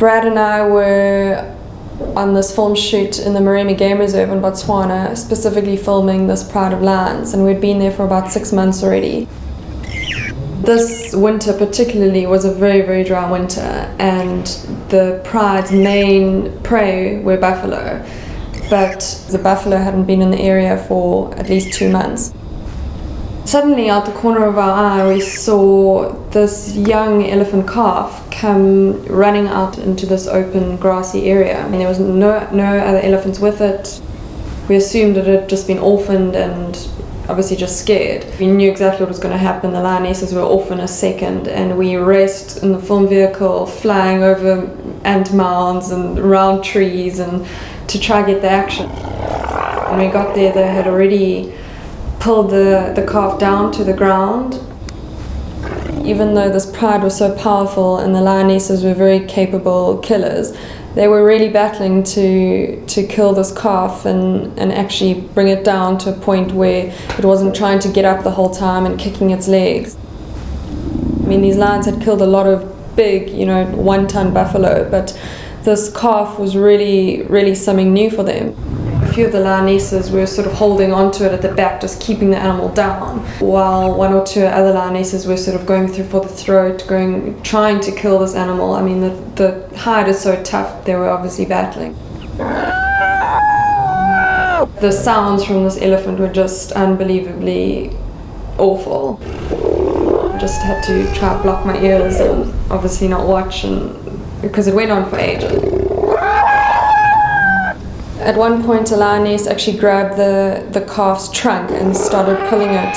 Brad and I were on this film shoot in the Maremi Game Reserve in Botswana, specifically filming this pride of lions, and we'd been there for about 6 months already. This winter particularly was a very, very dry winter, and the pride's main prey were buffalo, but the buffalo hadn't been in the area for at least 2 months. Suddenly, out the corner of our eye, we saw this young elephant calf come running out into this open grassy area. I mean, there was no other elephants with it. We assumed that it had just been orphaned and obviously just scared. We knew exactly what was going to happen. The lionesses were off in a second, and we raced in the film vehicle, flying over ant mounds and around trees and to try to get the action. When we got there, they had already pulled the calf down to the ground. Even though this pride was so powerful and the lionesses were very capable killers, they were really battling to kill this calf and actually bring it down to a point where it wasn't trying to get up the whole time and kicking its legs. I mean, these lions had killed a lot of big, 1-ton buffalo, but this calf was really, really something new for them. A few of the lionesses were sort of holding onto it at the back, just keeping the animal down, while 1 or 2 other lionesses were sort of going through for the throat, trying to kill this animal. I mean, the hide is so tough, they were obviously battling. The sounds from this elephant were just unbelievably awful. I just had to try to block my ears and obviously not watch, because it went on for ages. At one point, a lioness actually grabbed the calf's trunk and started pulling it.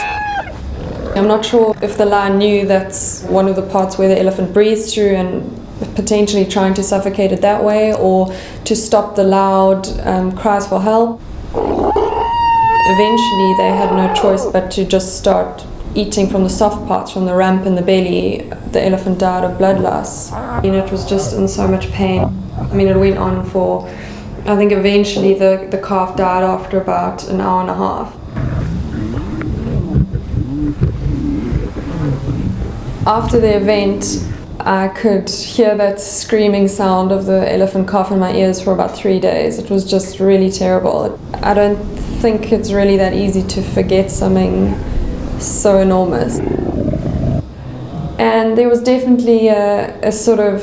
I'm not sure if the lion knew that's one of the parts where the elephant breathes through and potentially trying to suffocate it that way, or to stop the loud cries for help. Eventually, they had no choice but to just start eating from the soft parts, from the rump and the belly. The elephant died of blood loss. It was just in so much pain. I mean, it went on for, I think eventually the calf died after about an hour and a half. After the event, I could hear that screaming sound of the elephant calf in my ears for about 3 days. It was just really terrible. I don't think it's really that easy to forget something so enormous. And there was definitely a sort of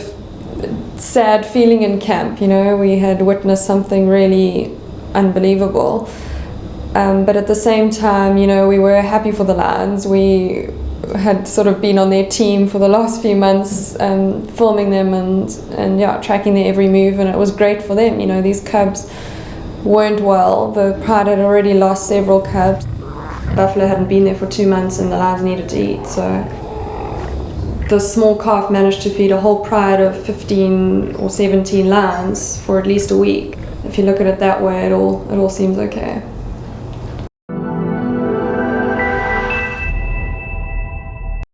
sad feeling in camp. We had witnessed something really unbelievable, but at the same time, we were happy for the lions. We had sort of been on their team for the last few months, filming them and tracking their every move, and it was great for them. These cubs weren't well. The pride had already lost several cubs. Buffalo hadn't been there for 2 months, and the lions needed to eat, so the small calf managed to feed a whole pride of 15 or 17 lions for at least a week. If you look at it that way, it all seems okay.